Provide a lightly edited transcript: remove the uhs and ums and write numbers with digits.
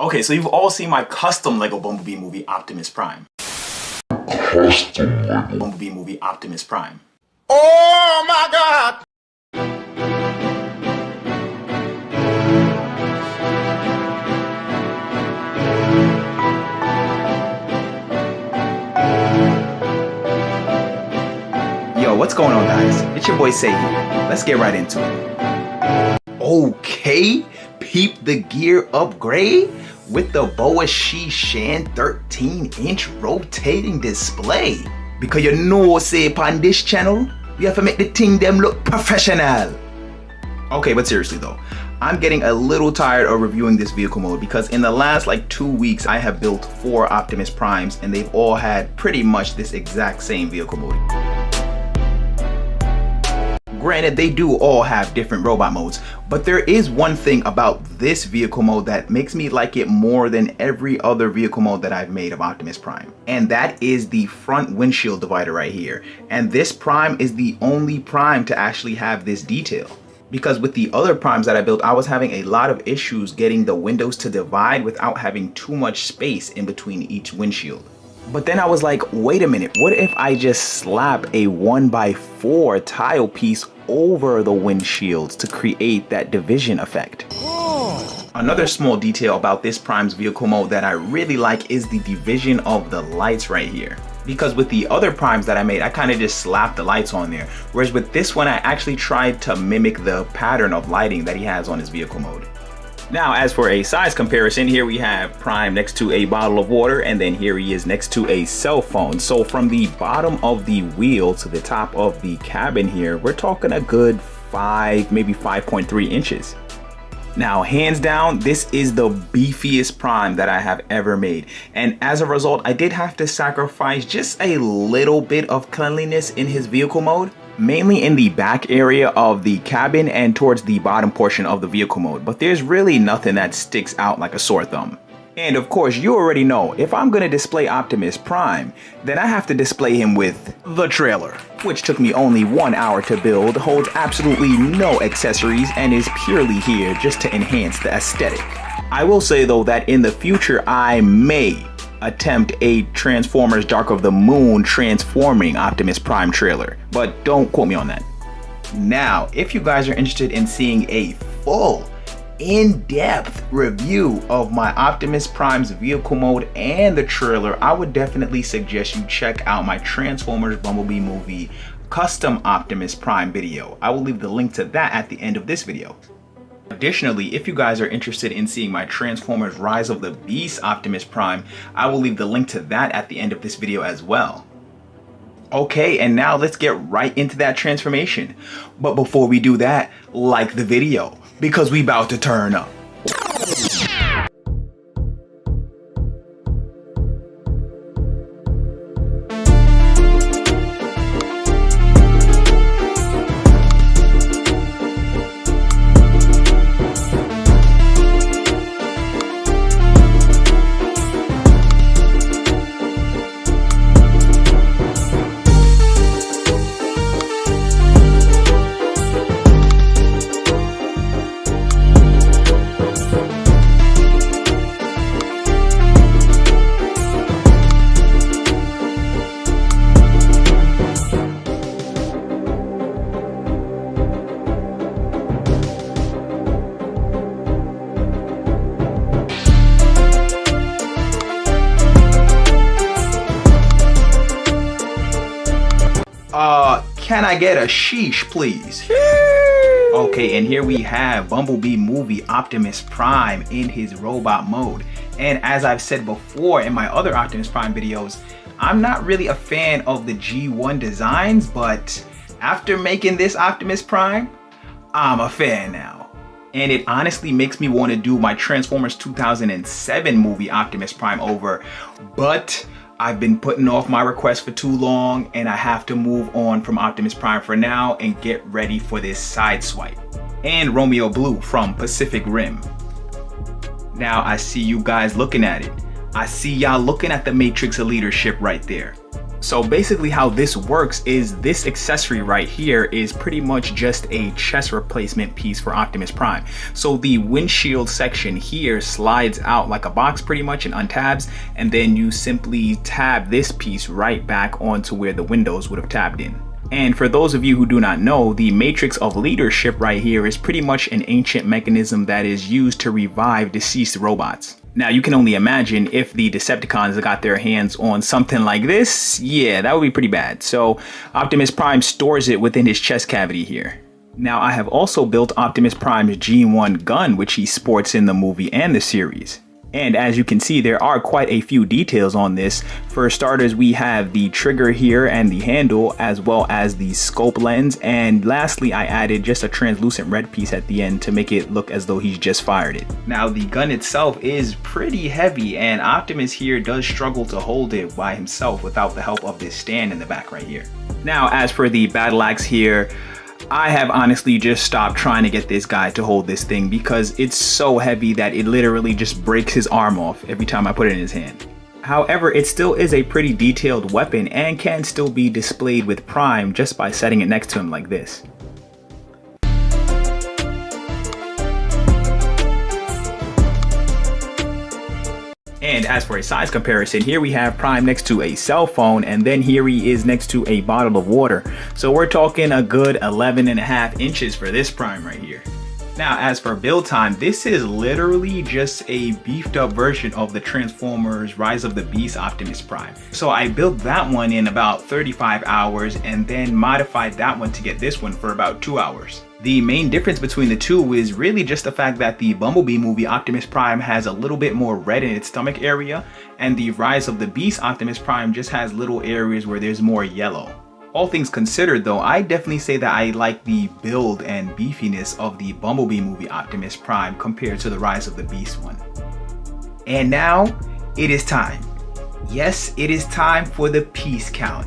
Okay, so you've all seen my custom Lego Bumblebee movie Optimus Prime. Bumblebee movie Optimus Prime. Oh my God! Yo, what's going on, guys? It's your boy Say here. Let's get right into it. Okay, peep the gear upgrade with the Boa Shan 13-inch rotating display. Because you know, say upon this channel, we have to make the thing them look professional. Okay, but seriously though, I'm getting a little tired of reviewing this vehicle mode because in the last like 2 weeks, I have built 4 Optimus Primes and they've all had pretty much this exact same vehicle mode. Granted, they do all have different robot modes, but there is one thing about this vehicle mode that makes me like it more than every other vehicle mode that I've made of Optimus Prime. And that is the front windshield divider right here. And this Prime is the only Prime to actually have this detail. Because with the other Primes that I built, I was having a lot of issues getting the windows to divide without having too much space in between each windshield. But then I was like, wait a minute, what if I just slap a 1x4 tile piece over the windshields to create that division effect? Another small detail about this Prime's vehicle mode that I really like is the division of the lights right here. Because with the other Primes that I made, I kind of just slapped the lights on there. Whereas with this one, I actually tried to mimic the pattern of lighting that he has on his vehicle mode. Now, as for a size comparison, here we have Prime next to a bottle of water, and then here he is next to a cell phone. So from the bottom of the wheel to the top of the cabin here, we're talking a good 5, maybe 5.3 inches. Now, hands down, this is the beefiest Prime that I have ever made. And as a result, I did have to sacrifice just a little bit of cleanliness in his vehicle mode. Mainly in the back area of the cabin and towards the bottom portion of the vehicle mode, but there's really nothing that sticks out like a sore thumb. And of course, you already know, if I'm gonna display Optimus Prime, then I have to display him with the trailer, which took me only 1 hour to build, holds absolutely no accessories, and is purely here just to enhance the aesthetic. I will say though that in the future, I may attempt a Transformers Dark of the Moon transforming Optimus Prime trailer, but don't quote me on that. Now, if you guys are interested in seeing a full, in-depth review of my Optimus Prime's vehicle mode and the trailer, I would definitely suggest you check out my Transformers Bumblebee movie custom Optimus Prime video. I will leave the link to that at the end of this video. Additionally, if you guys are interested in seeing my Transformers Rise of the Beast Optimus Prime, I will leave the link to that at the end of this video as well. Okay, and now let's get right into that transformation. But before we do that, like the video, because we about to turn up. Can I get a sheesh, please? Okay, and here we have Bumblebee movie Optimus Prime in his robot mode. And as I've said before in my other Optimus Prime videos, I'm not really a fan of the G1 designs, but after making this Optimus Prime, I'm a fan now. And it honestly makes me want to do my Transformers 2007 movie Optimus Prime over, but I've been putting off my request for too long and I have to move on from Optimus Prime for now and get ready for this side swipe. And Romeo Blue from Pacific Rim. Now I see you guys looking at it. I see y'all looking at the matrix of leadership right there. So basically how this works is this accessory right here is pretty much just a chest replacement piece for Optimus Prime. So the windshield section here slides out like a box pretty much and untabs, and then you simply tab this piece right back onto where the windows would have tabbed in. And for those of you who do not know, the matrix of leadership right here is pretty much an ancient mechanism that is used to revive deceased robots. Now you can only imagine if the Decepticons got their hands on something like this, yeah, that would be pretty bad. So Optimus Prime stores it within his chest cavity here. Now I have also built Optimus Prime's G1 gun, which he sports in the movie and the series. And as you can see, there are quite a few details on this. For starters, we have the trigger here and the handle, as well as the scope lens. And lastly, I added just a translucent red piece at the end to make it look as though he's just fired it. Now, the gun itself is pretty heavy, and Optimus here does struggle to hold it by himself without the help of this stand in the back right here. Now, as for the battle axe here, I have honestly just stopped trying to get this guy to hold this thing because it's so heavy that it literally just breaks his arm off every time I put it in his hand. However, it still is a pretty detailed weapon and can still be displayed with Prime just by setting it next to him like this. And as for a size comparison, here we have Prime next to a cell phone, and then here he is next to a bottle of water. So we're talking a good 11.5 inches for this Prime right here. Now, as for build time, this is literally just a beefed up version of the Transformers Rise of the Beast Optimus Prime. So I built that one in about 35 hours and then modified that one to get this one for about 2 hours. The main difference between the two is really just the fact that the Bumblebee movie Optimus Prime has a little bit more red in its stomach area, and the Rise of the Beast Optimus Prime just has little areas where there's more yellow. All things considered though, I definitely say that I like the build and beefiness of the Bumblebee movie Optimus Prime compared to the Rise of the Beast one. And now, it is time. Yes, it is time for the piece count.